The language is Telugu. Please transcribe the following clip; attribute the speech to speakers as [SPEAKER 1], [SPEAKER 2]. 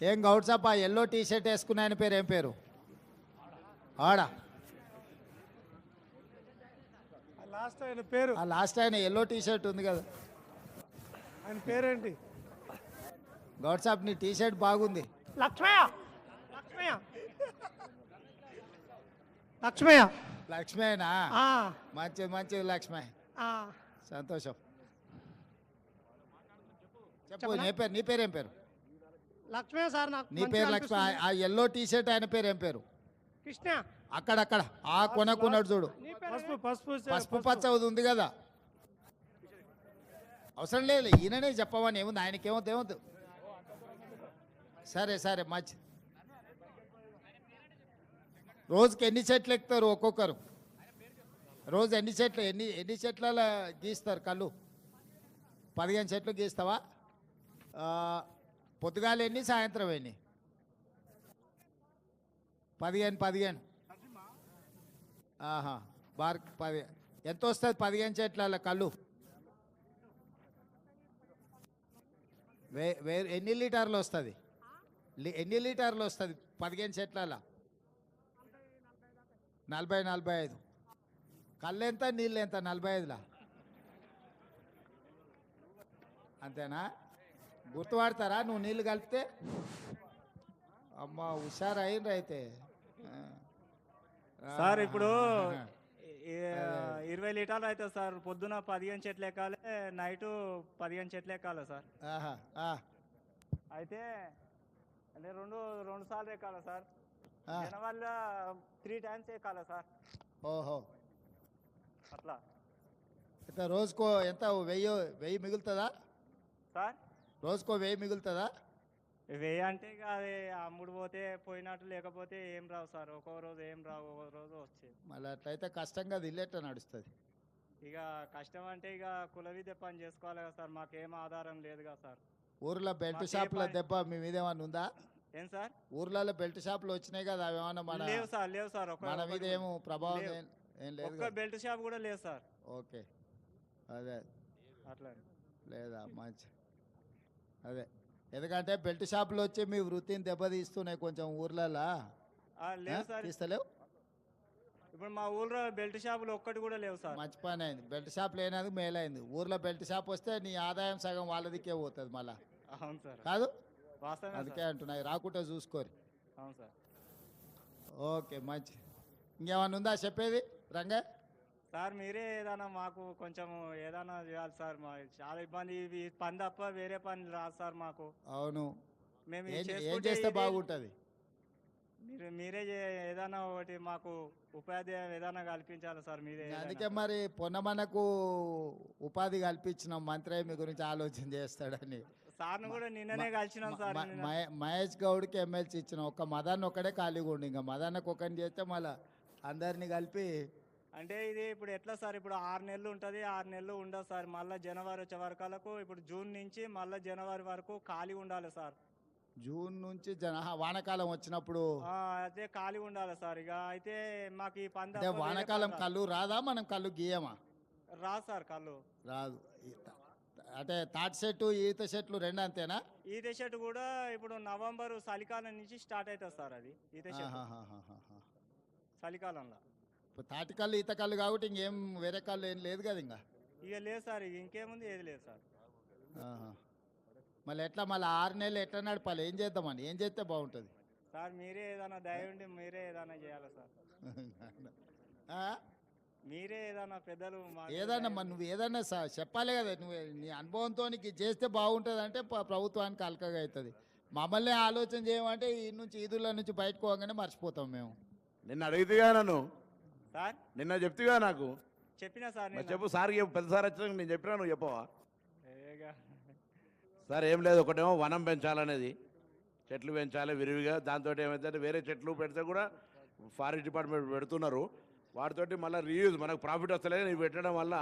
[SPEAKER 1] ఏం గౌడ్సప్ప ఎల్లో టీ షర్ట్ వేసుకున్న ఆయన పేరు ఏం పేరు? ఆడా
[SPEAKER 2] లాస్ట్ ఆయన పేరు,
[SPEAKER 1] ఆ లాస్ట్ ఆయన ఎల్లో టీ షర్ట్ ఉంది కదా,
[SPEAKER 2] ఆయన పేరేంటి?
[SPEAKER 1] గౌడ్సప్ నీ టీ షర్ట్ బాగుంది.
[SPEAKER 2] లక్ష్మయ్య. లక్ష్మయ్య. లక్ష్మయ్య.
[SPEAKER 1] లక్ష్మేనా?
[SPEAKER 2] ఆ,
[SPEAKER 1] మంచిది మంచిది లక్ష్మే,
[SPEAKER 2] ఆ.
[SPEAKER 1] సంతోషం. చెప్పు
[SPEAKER 2] చెప్పనా?
[SPEAKER 1] నీ పేరు ఏం పేరు?
[SPEAKER 2] లక్ష్మయ్య సార్, నాకు
[SPEAKER 1] నీ
[SPEAKER 2] మంచిగా
[SPEAKER 1] పేరు లక్ష్మి.
[SPEAKER 2] అనిపిస్తుంది.
[SPEAKER 1] ఆ ఎల్లో టీ షర్ట్ ఆయన పేరు ఏం పేరు?
[SPEAKER 2] కృష్ణ.
[SPEAKER 1] అక్కడక్కడ ఆ కొనకున్నాడు చూడు,
[SPEAKER 2] నీ పేరు పసుపు పసుపు
[SPEAKER 1] పసుపు పచ్చ ఉంది కదా. అవసరం లేదు, ఈయననే చెప్పమని ఏముంది, ఆయనకేమవుతుంది ఏమవుతుంది. సరే సరే మంచి. రోజుకి ఎన్ని చెట్లు ఎక్కుతారు ఒక్కొక్కరు? రోజు ఎన్ని చెట్లు ఎన్ని చెట్ల గీస్తారు కళ్ళు? 15 చెట్లు గీస్తావా? పొద్దుగాల ఎన్ని, సాయంత్రం ఎన్ని? 15. ఆహా, 10. ఎంత వస్తుంది 15 చెట్ల కళ్ళు? ఎన్ని లీటర్లు వస్తుంది? ఎన్ని లీటర్లు వస్తుంది 15 చెట్ల? 40-45. కళ్ళు ఎంత, నీళ్ళు ఎంత? 45లా? అంతేనా? గుర్తుపడతారా నువ్వు నీళ్ళు కలిపితే? అమ్మ హుషారు అయిండ్రు అయితే.
[SPEAKER 3] సార్ ఇప్పుడు 20 లీటర్లు అవుతుంది సార్. పొద్దున 15 చెట్లు ఎక్కాలి, నైటు 15 చెట్లు ఎక్కాలి సార్.
[SPEAKER 1] ఆహా,
[SPEAKER 3] అయితే అంటే రెండు సార్లు ఎక్కాలి సార్.
[SPEAKER 1] ఆ.
[SPEAKER 3] వల్ల 3 టైమ్స్ ఎక్కాలి సార్.
[SPEAKER 1] ఓహో,
[SPEAKER 3] అట్లా
[SPEAKER 1] అయితే రోజుకో ఎంత? 1000 మిగులుతుందా
[SPEAKER 3] సార్.
[SPEAKER 1] రోజుకో 1000 మిగులుతుందా?
[SPEAKER 3] వెయ్యి అంటే ఇక అది అమ్ముడు పోతే పోయినట్టు, లేకపోతే ఏం రావు సార్. ఒక్కో రోజు ఏం రావు, ఒక్కో రోజు వచ్చేది.
[SPEAKER 1] మళ్ళీ అట్లయితే కష్టంగా ఇల్లేట నడుస్తుంది.
[SPEAKER 3] ఇక కష్టం అంటే ఇక కుల విద్య పని చేసుకోవాలి కదా సార్. మాకేం ఆధారం లేదు కదా సార్.
[SPEAKER 1] ఊర్లో బెల్ట్
[SPEAKER 3] మాకే
[SPEAKER 1] షాపుల
[SPEAKER 3] పని-
[SPEAKER 1] దెబ్బ మీ మీద ఏమన్నా ఉందా?
[SPEAKER 3] ఏం సార్?
[SPEAKER 1] ఊర్లలో బెల్ట్ షాపులు వచ్చినాయి కదా, అవి ఏమన్నా
[SPEAKER 3] లేవు సార్, లేవు సార్.
[SPEAKER 1] మన మీద ఏమో ప్రభావం
[SPEAKER 3] లేవు.
[SPEAKER 1] ఏం లేదు
[SPEAKER 3] ఒక్క
[SPEAKER 1] కదా?
[SPEAKER 3] బెల్ట్ షాప్ కూడా లేదు సార్.
[SPEAKER 1] ఓకే, అదే
[SPEAKER 3] అట్లా
[SPEAKER 1] లేదా మంచి. అదే, ఎందుకంటే బెల్ట్ షాపులు వచ్చి మీ వృత్తిని దెబ్బతీస్తున్నాయి కొంచెం ఊర్లలో.
[SPEAKER 3] లేదు సార్.
[SPEAKER 1] తీస్తలేవు?
[SPEAKER 3] ఇప్పుడు మా ఊళ్ళో బెల్ట్ షాపులు ఒక్కటి కూడా లేవు సార్.
[SPEAKER 1] మంచి పని అయింది, బెల్ట్ షాప్ లేనందుకు మేలైంది. ఊర్లో బెల్ట్ షాప్ వస్తే నీ ఆదాయం సగం వాళ్ళదికే పోతుంది మళ్ళా,
[SPEAKER 3] అవును సార్,
[SPEAKER 1] కాదు?
[SPEAKER 3] వాస్తవమే
[SPEAKER 1] అందుకే
[SPEAKER 3] సార్.
[SPEAKER 1] అంటున్నాయి, రాకుంటే చూసుకోరు.
[SPEAKER 3] అవును సార్.
[SPEAKER 1] ఓకే మంచి. ఇంకేమన్నా ఉందా చెప్పేది రంగా?
[SPEAKER 3] సార్ మీరే ఏదైనా మాకు కొంచెం ఏదైనా చేయాలి సార్. మా చాలా ఇబ్బంది, ఇవి పని తప్ప వేరే పని రాదు సార్ మాకు.
[SPEAKER 1] అవును,
[SPEAKER 3] మేము
[SPEAKER 1] ఏం
[SPEAKER 3] ఇది
[SPEAKER 1] ఏం
[SPEAKER 3] చేసుకుంటే
[SPEAKER 1] చేస్తే
[SPEAKER 3] ఇది-
[SPEAKER 1] బాగుంటుంది?
[SPEAKER 3] మీరే ఏదైనా ఒకటి మాకు ఉపాధి ఏదైనా కల్పించాలి సార్. మీరే
[SPEAKER 1] అందుకే మరి పొన్నమనకు ఉపాధి కల్పించినాం, మంత్రి మీ గురించి ఆలోచన చేస్తాడని.
[SPEAKER 3] సార్ను కూడా నిన్ననే కలిసినాం సార్. నిన్న.
[SPEAKER 1] మహేష్ గౌడ్కి ఎమ్మెల్సీ ఇచ్చినాం, ఒక్క మదన్ ఒక్కడే ఖాళీగా ఉండి, ఇంకా మదన్నకు ఒకరిని చేస్తే మళ్ళీ అందరినీ కలిపి.
[SPEAKER 3] అంటే ఇది ఇప్పుడు ఎట్లా సార్? ఇప్పుడు 6 నెలలు ఉంటుంది, 6 నెలలు ఉండదు సార్. మళ్ళీ జనవరి వచ్చే వరకు, ఇప్పుడు జూన్ నుంచి మళ్ళీ జనవరి వరకు ఖాళీ ఉండాలి సార్.
[SPEAKER 1] జూన్ నుంచి వానాకాలం వచ్చినప్పుడు
[SPEAKER 3] అదే ఖాళీ ఉండాలి సార్. ఇక అయితే మాకు ఈ పని
[SPEAKER 1] అంటే
[SPEAKER 3] తప్ప వేరే
[SPEAKER 1] వానాకాలం
[SPEAKER 3] పని
[SPEAKER 1] కళ్ళు రాదా? మనం కళ్ళు గీయమా?
[SPEAKER 3] రాదు సార్ కళ్ళు.
[SPEAKER 1] రాదు. అంటే తాటి చెట్టు ఈత చెట్లు రెండు అంతేనా?
[SPEAKER 3] ఈత చెట్టు కూడా ఇప్పుడు నవంబర్ చలికాలం నుంచి స్టార్ట్ అవుతుంది సార్. అది ఈత చెట్టు
[SPEAKER 1] ఆహాహాహాహా.
[SPEAKER 3] చలికాలంలో.
[SPEAKER 1] ఇప్పుడు తాటి కళ్ళు ఈత కళ్ళు కాబట్టి ఇంకేం వేరే కళ్ళు ఏం లేదు కదా ఇంకా.
[SPEAKER 3] ఇక లేదు సార్, ఇక ఇంకేముంది, ఏది లేదు సార్.
[SPEAKER 1] ఆహా. మళ్ళీ ఎట్లా మళ్ళీ 6 నెలలు ఎట్లా నడపాలి? ఏం చేద్దామని, ఏం చేస్తే బాగుంటుంది?
[SPEAKER 3] సార్ మీరే ఏదైనా దయ ఉండి మీరే ఏదైనా చేయాలి సార్.
[SPEAKER 1] ఆ?
[SPEAKER 3] మీరే ఏదైనా పెద్దలు మాకు
[SPEAKER 1] ఏదన్నా
[SPEAKER 3] దయ
[SPEAKER 1] మరి
[SPEAKER 3] ఉండి-
[SPEAKER 1] నువ్వు ఏదన్నా చెప్పాలి కదా. నువ్వు నీ అనుభవంతో నీకు ఇది చేస్తే బాగుంటుంది అంటే ప్రభుత్వానికి అలకగా అవుతుంది. మమ్మల్ని ఆలోచన చేయమంటే ఈ నుంచి ఈదుల నుంచి బయటకు పోగానే మర్చిపోతాం మేము.
[SPEAKER 4] నిన్న అడిగితేగా నన్ను,
[SPEAKER 3] సార్
[SPEAKER 4] నిన్న చెప్తిగా నాకు.
[SPEAKER 3] చెప్పినా సార్
[SPEAKER 4] మరి
[SPEAKER 3] నేను.
[SPEAKER 4] చెప్పు సార్, చెప్పు. పెద్ద సార్ వచ్చినాక నేను చెప్పినా, నువ్వు చెప్పవా?
[SPEAKER 3] ఏగా.
[SPEAKER 4] సార్ ఏం లేదు, ఒకటేమో వనం పెంచాలనేది, చెట్లు పెంచాలి విరివిగా. దాంతో ఏమైతే వేరే చెట్లు పెడితే కూడా ఫారెస్ట్ డిపార్ట్మెంట్ పెడుతున్నారు, వాటితోటి మళ్ళీ రీయూజ్ మనకు ప్రాఫిట్ వస్తలేదు. ఇవి పెట్టడం వల్ల